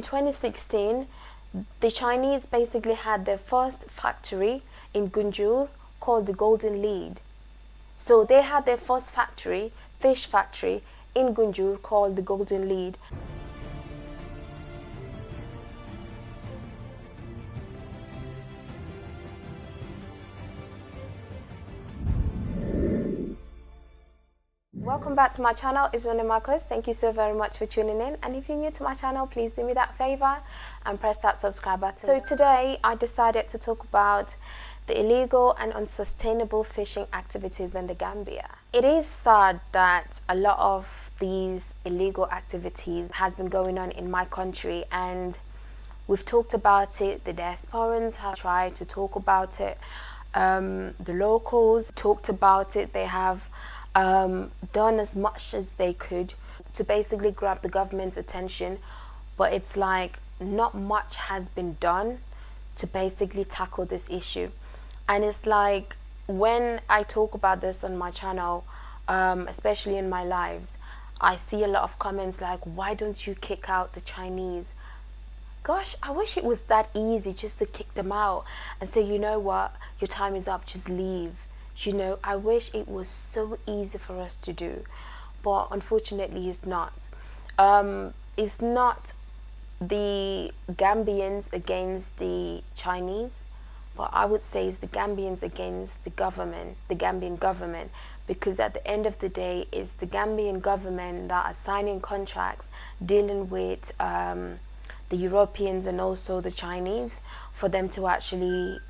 In 2016, the Chinese basically had their first factory in Gunjur called the Golden Lead. So they had their first factory, fish factory, in Gunjur called the Golden Lead. Welcome back to my channel. It's Rene Marcus. Thank you so very much for tuning in, and if you're new to my channel, please do me that favor and press that subscribe button. So today I decided to talk about the illegal and unsustainable fishing activities in the Gambia. It is sad that a lot of these illegal activities has been going on in my country, and we've talked about it. The diasporans have tried to talk about it. The locals talked about it. They have done as much as they could to basically grab the government's attention, but it's like not much has been done to basically tackle this issue. And it's like when I talk about this on my channel, especially in my lives, I see a lot of comments like, why don't you kick out the Chinese? Gosh, I wish it was that easy just to kick them out and say, you know what, your time is up, just leave. You know, I wish it was so easy for us to do, but unfortunately it's not. It's not the Gambians against the Chinese, but I would say it's the Gambians against the government, the Gambian government, because at the end of the day, it's the Gambian government that are signing contracts dealing with the Europeans and also the Chinese for them to actually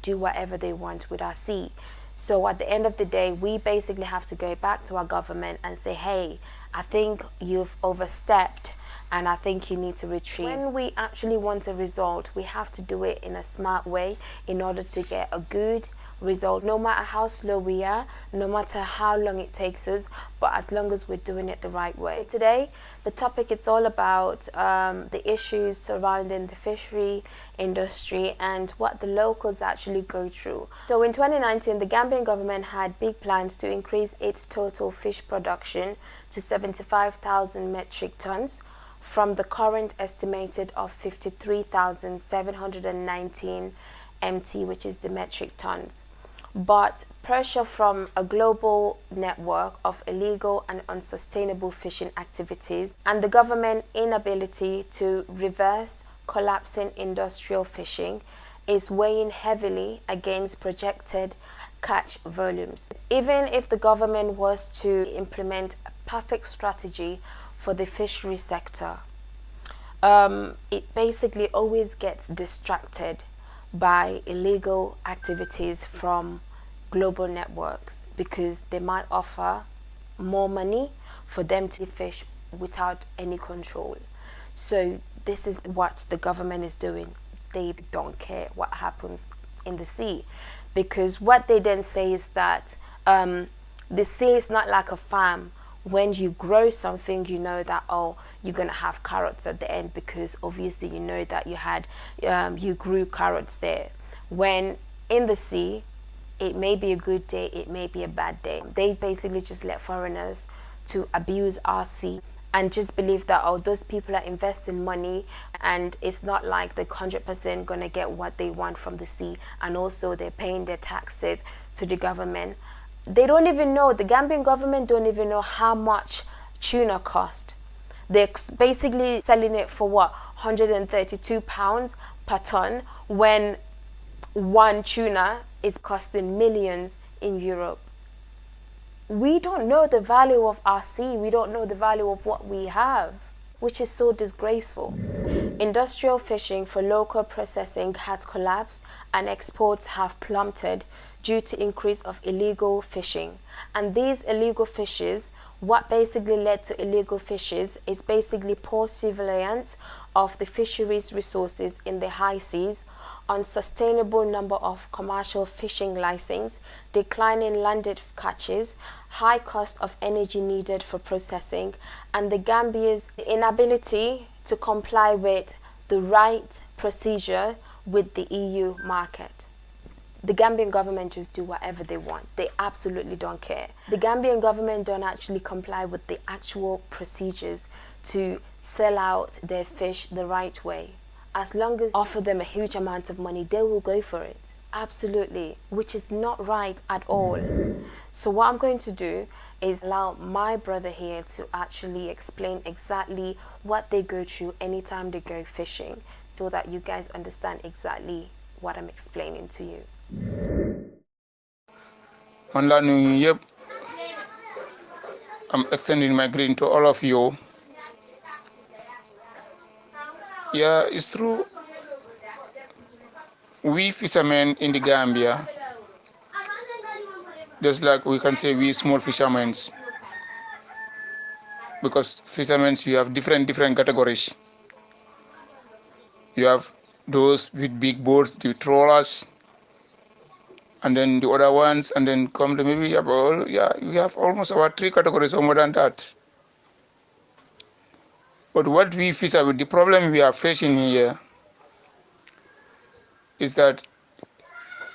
do whatever they want with our sea. So at the end of the day, we basically have to go back to our government and say, hey, I think you've overstepped and I think you need to retreat. When we actually want a result, we have to do it in a smart way in order to get a good result, no matter how slow we are, no matter how long it takes us, but as long as we're doing it the right way. So today, the topic is all about the issues surrounding the fishery industry and what the locals actually go through. So in 2019, the Gambian government had big plans to increase its total fish production to 75,000 metric tons from the current estimated of 53,719 MT, which is the metric tons. But pressure from a global network of illegal and unsustainable fishing activities and the government inability to reverse collapsing industrial fishing is weighing heavily against projected catch volumes. Even if the government was to implement a perfect strategy for the fishery sector, it basically always gets distracted by illegal activities from global networks because they might offer more money for them to fish without any control. So this is what the government is doing. They don't care what happens in the sea, because what they then say is that the sea is not like a farm. When you grow something, you know that, oh, you're gonna have carrots at the end, because obviously you know that you grew carrots there. When in the sea, it may be a good day, it may be a bad day. They basically just let foreigners to abuse our sea and just believe that, oh, those people are investing money and it's not like they're 100% gonna get what they want from the sea, and also they're paying their taxes to the government. They don't even know, the Gambian government don't even know how much tuna cost. They're basically selling it for what, £132 per ton, when one tuna is costing millions in Europe. We don't know the value of our sea. We don't know the value of what we have, which is so disgraceful. Industrial fishing for local processing has collapsed and exports have plummeted due to increase of illegal fishing. And these illegal fishes, what basically led to illegal fishes is basically poor surveillance of the fisheries resources in the high seas, unsustainable number of commercial fishing licenses, declining landed catches, high cost of energy needed for processing, and the Gambia's inability to comply with the right procedure with the EU market. The Gambian government just do whatever they want. They absolutely don't care. The Gambian government don't actually comply with the actual procedures to sell out their fish the right way. As long as you offer them a huge amount of money, they will go for it. Absolutely, which is not right at all. So what I'm going to do is allow my brother here to actually explain exactly what they go through anytime they go fishing, so that you guys understand exactly what I'm explaining to you. I'm extending my greeting to all of you. Yeah, it's true. We fishermen in the Gambia, just like we can say we small fishermen, because fishermen you have different categories. You have those with big boats, the trawlers, and then the other ones, and then come to maybe about, yeah, we have almost about 3 categories or more than that. But what we fisher with, the problem we are facing here is that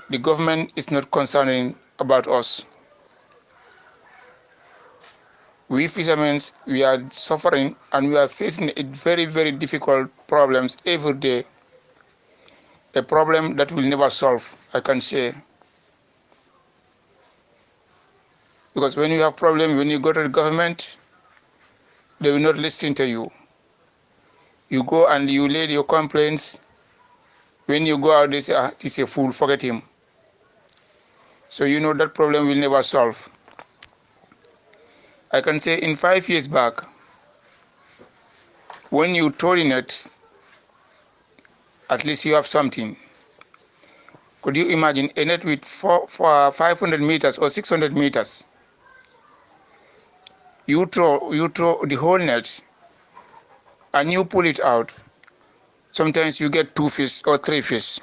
the government is not concerning about us. We fishermen, we are suffering and we are facing very difficult problems every day. A problem that will never solve, I can say. Because when you have problem, when you go to the government, they will not listen to you. You go and you lay your complaints. When you go out, they say, he's a fool, forget him. So you know that problem will never solve. I can say in 5 years back, when you throw in it, at least you have something. Could you imagine a net with for 500 meters or 600 meters? You throw the whole net and you pull it out. Sometimes you get 2 fish or 3 fish.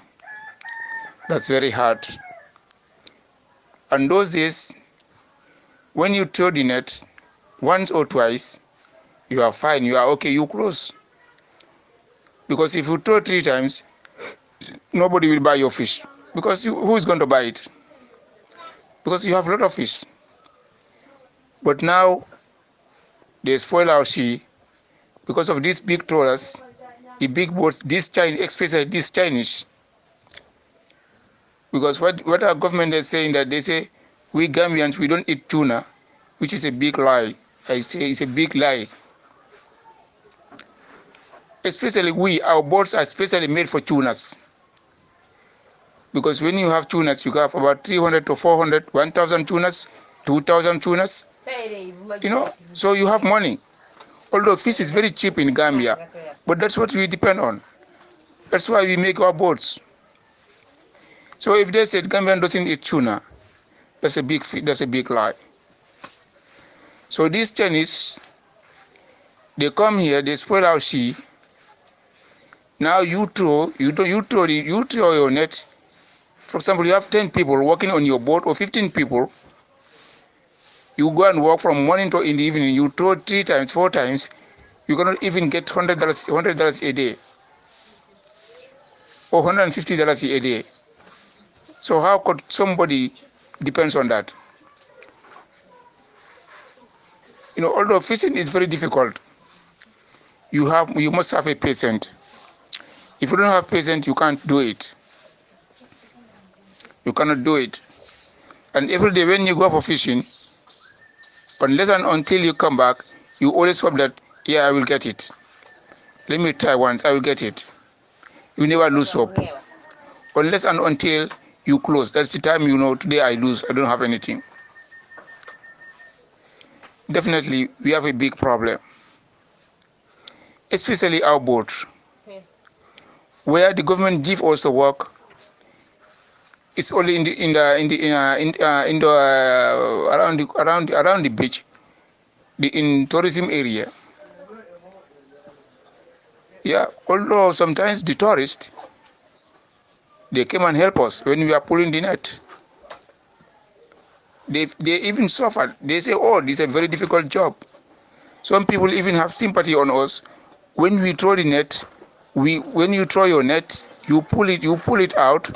That's very hard. And those days, when you throw the net once or twice, you are fine, you are okay, you close. Because if you throw 3 times, nobody will buy your fish. Because who is going to buy it? Because you have a lot of fish. But now, they spoil our sea because of these big trawlers, the big boats, especially these Chinese. Because what our government is saying, that they say, we Gambians, we don't eat tuna, which is a big lie. I say it's a big lie. Especially our boats are specially made for tunas. Because when you have tunas, you have about 300 to 400, 1,000 tunas, 2,000 tunas. So you have money. Although fish is very cheap in Gambia, but that's what we depend on. That's why we make our boats. So if they said Gambian doesn't eat tuna, that's a big lie. So these Chinese, they come here, they spoil our sea. Now you throw your net. For example, you have 10 people working on your boat or 15 people. You go and work from morning to in the evening. You throw 3 times, 4 times. You cannot even get $100 a day or $150 a day. So how could somebody depends on that? Although fishing is very difficult, you must have a patient. If you don't have patient, you can't do it. You cannot do it. And every day when you go for fishing, unless and until you come back, you always hope that, yeah, I will get it. Let me try once, I will get it. You never lose hope. Unless and until you close. That's the time today I lose, I don't have anything. Definitely, we have a big problem. Especially our boats. Where the government give us the work, it's only around the beach, in tourism area. Yeah, although sometimes the tourists, they came and help us when we are pulling the net. They even suffered. They say, oh, this is a very difficult job. Some people even have sympathy on us. When we throw the net, when you throw your net, you pull it out.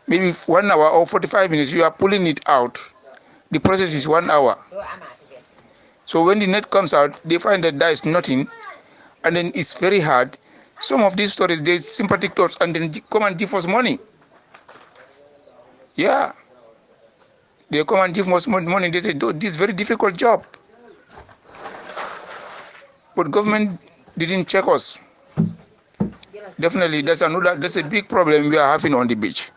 Maybe 1 hour or 45 minutes, you are pulling it out. The process is 1 hour. So when the net comes out, they find that there is nothing. and then it's very hard. Some of these stories, they sympathetic thoughts, and then come and give us money. Yeah. They come and give us money. They say, this is very difficult job. But government didn't check us. Definitely, that's a big problem we are having on the beach.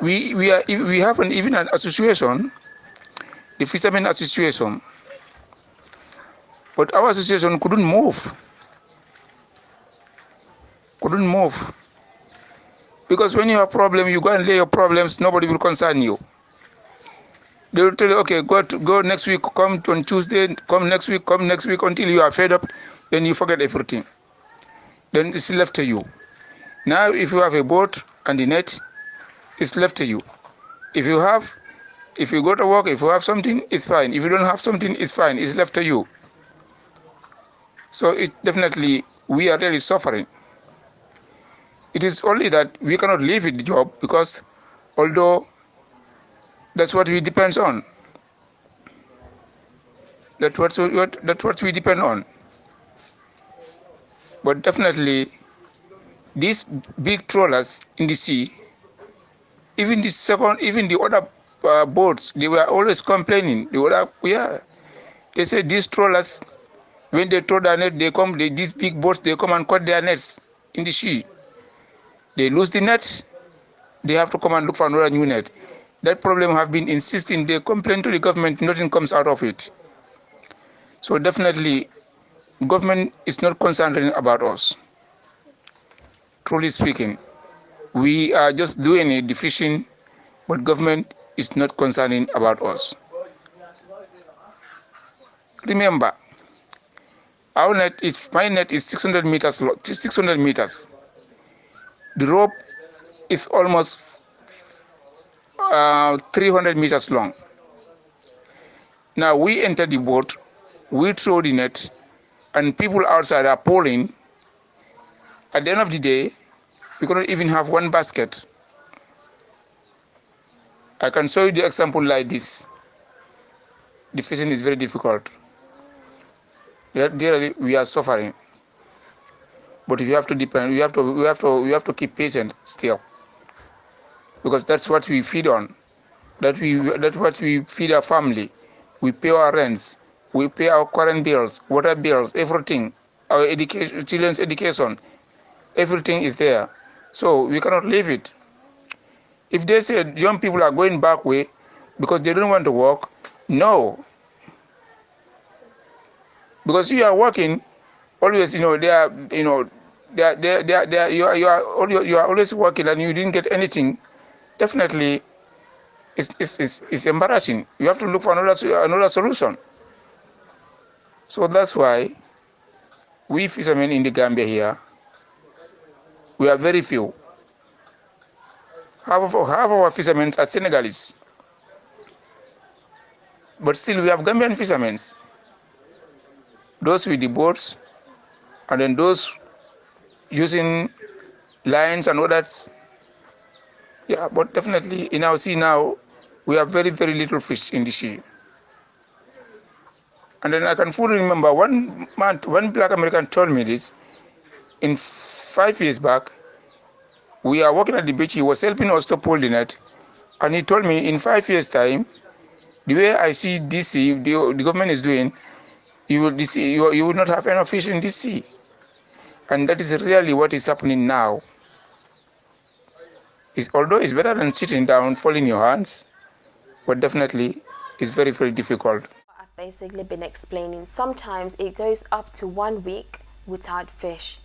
We have even an association, the Fishermen Association, but our association couldn't move. Because when you have problem, you go and lay your problems, nobody will concern you. They will tell you, okay, go next week, come on Tuesday, come next week, until you are fed up, then you forget everything. Then it's left to you. Now, if you have a boat and the net, it's left to you. If you go to work, if you have something, it's fine. If you don't have something, it's fine. It's left to you. So it definitely, we are really suffering. It is only that we cannot leave the job, because although that's what we depend on. That's what we depend on. But definitely, these big trawlers in the sea, even the other boats, they were always complaining. They said these trawlers, when they throw their net, these big boats, they come and cut their nets in the sea. They lose the net, they have to come and look for another new net. That problem have been insisting. They complain to the government, nothing comes out of it. So definitely, government is not concerned about us. Truly speaking, we are just doing the fishing, but government is not concerning about us. Remember, my net is 600 meters long, 600 meters. The rope is almost 300 meters long. Now we enter the boat, we throw the net, and people outside are pulling. At the end of the day, we cannot even have one basket. I can show you the example like this. The fishing is very difficult. Dearly, we are suffering. But we have to depend. We have to keep patient still, because that's what we feed on. That's what we feed our family. We pay our rents. We pay our current bills, water bills, everything. Our education, children's education, everything is there. So we cannot leave it. If they say young people are going back way because they don't want to work, no. Because you are working, always, you are always working and you didn't get anything. Definitely, it's embarrassing. You have to look for another solution. So that's why we fishermen in the Gambia here, we are very few. Half of our fishermen are Senegalese. But still we have Gambian fishermen. Those with the boats, and then those using lines and others. Yeah, but definitely in our sea now, we have very, very little fish in the sea. And then I can fully remember one black American told me this. In 5 years back, we are working at the beach. He was helping us to pull the net. And he told me in 5 years' time, the way I see this sea, the government is doing, you will not have enough fish in this sea. And that is really what is happening now. Although it's better than sitting down, folding your hands, but definitely it's very, very difficult. I've basically been explaining, sometimes it goes up to 1 week without fish.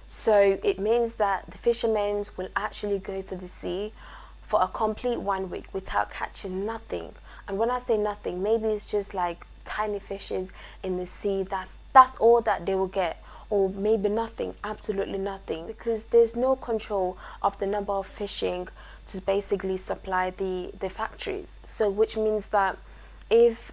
So it means that the fishermen will actually go to the sea for a complete 1 week without catching nothing. And when I say nothing, maybe it's just like tiny fishes in the sea. That's all that they will get. Or maybe nothing, absolutely nothing, because there's no control of the number of fishing to basically supply the factories. So which means that if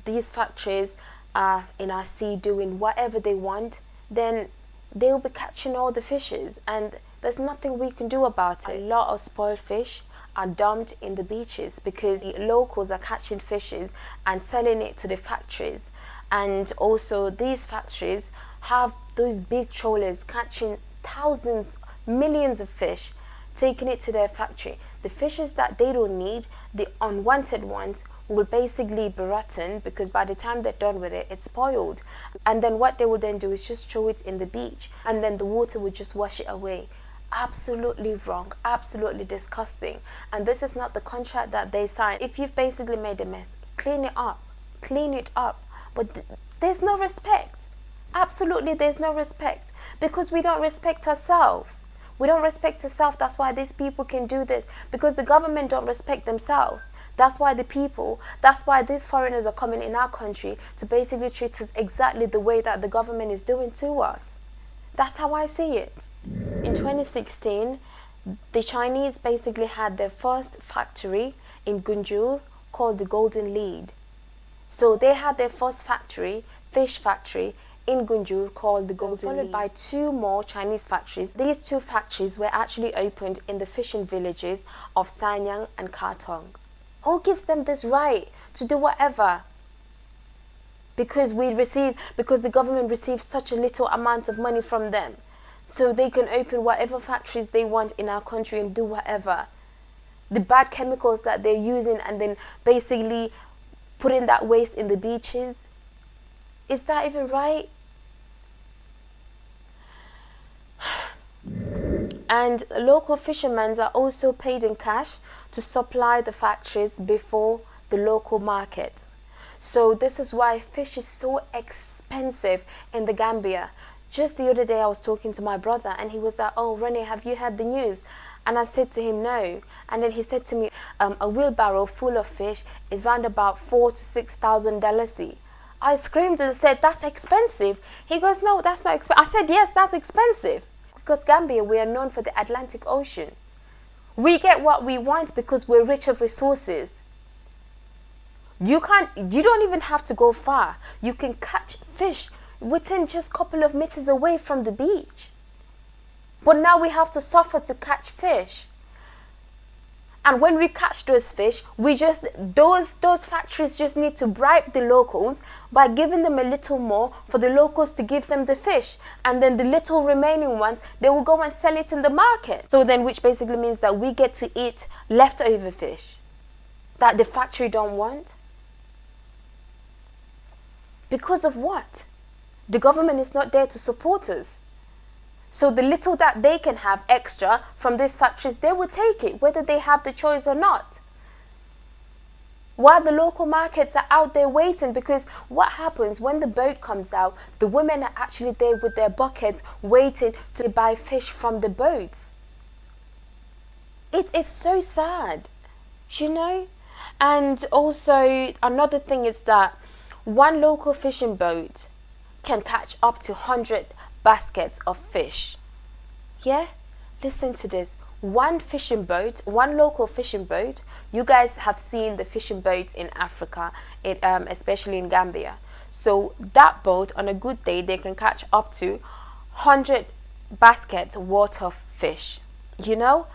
these factories are in our sea doing whatever they want, then they'll be catching all the fishes, and there's nothing we can do about it. A lot of spoiled fish are dumped in the beaches because the locals are catching fishes and selling it to the factories. And also these factories have those big trawlers catching thousands, millions of fish, taking it to their factory. The fishes that they don't need, the unwanted ones, will basically be rotten because by the time they're done with it, it's spoiled. And then what they will then do is just throw it in the beach, and then the water will just wash it away. Absolutely wrong, absolutely disgusting. And this is not the contract that they signed. If you've basically made a mess, clean it up, clean it up. But there's no respect. Absolutely, there's no respect, because we don't respect ourselves. We don't respect ourselves. That's why these people can do this, because the government don't respect themselves. That's why that's why these foreigners are coming in our country to basically treat us exactly the way that the government is doing to us. That's how I see it. In 2016, the Chinese basically had their first factory in Gunjur called the Golden Lead. So they had their first factory, fish factory, in Gunjur called the Golden Lead, followed by 2 more Chinese factories. These 2 factories were actually opened in the fishing villages of Sanyang and Katong. Who gives them this right to do whatever? Because the government receives such a little amount of money from them, so they can open whatever factories they want in our country and do whatever. The bad chemicals that they're using and then basically putting that waste in the beaches. Is that even right? And local fishermen are also paid in cash to supply the factories before the local market. So this is why fish is so expensive in the Gambia. Just the other day I was talking to my brother and he was like, "Oh, Rene, have you heard the news?" And I said to him, "No." And then he said to me, a wheelbarrow full of fish is around about $4,000 to $6,000. I screamed and said, "That's expensive." He goes, "No, that's not expensive." I said, "Yes, that's expensive." Because Gambia, we are known for the Atlantic Ocean. We get what we want because we're rich of resources. You don't even have to go far. You can catch fish within just a couple of meters away from the beach. But now we have to suffer to catch fish. And when we catch those fish, those factories just need to bribe the locals by giving them a little more for the locals to give them the fish. And then the little remaining ones, they will go and sell it in the market. So then, which basically means that we get to eat leftover fish that the factory don't want. Because of what? The government is not there to support us. So the little that they can have extra from these factories, they will take it, whether they have the choice or not. While the local markets are out there waiting, because what happens when the boat comes out, the women are actually there with their buckets waiting to buy fish from the boats. It's so sad, you know? And also another thing is that one local fishing boat can catch up to 100 baskets of fish. Yeah, listen to this. One local fishing boat. You guys have seen the fishing boats in Africa, especially in Gambia. So that boat, on a good day, they can catch up to 100 baskets worth of fish, you know.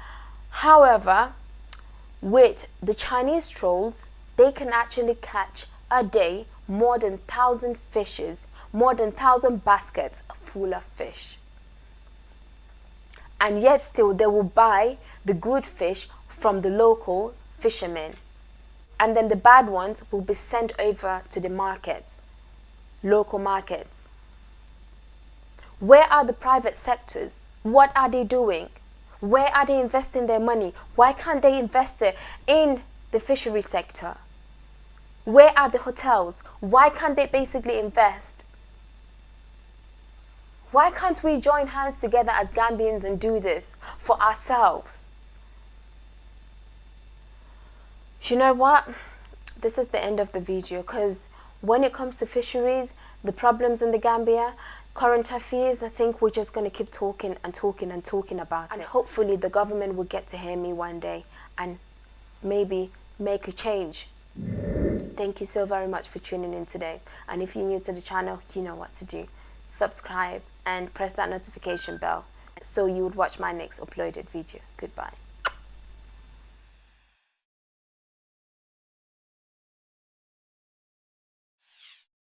However, with the Chinese trolls, they can actually catch a day more than 1,000 fishes, more than 1,000 baskets full of fish. And yet still they will buy the good fish from the local fishermen. And then the bad ones will be sent over to the markets, local markets. Where are the private sectors? What are they doing? Where are they investing their money? Why can't they invest it in the fishery sector? Where are the hotels? Why can't they basically invest? Why can't we join hands together as Gambians and do this for ourselves? You know what? This is the end of the video, because when it comes to fisheries, the problems in the Gambia, current affairs, I think we're just going to keep talking and talking and talking about it. And hopefully the government will get to hear me one day and maybe make a change. Thank you so very much for tuning in today. And if you're new to the channel, you know what to do. Subscribe and press that notification bell so you would watch my next uploaded video. Goodbye.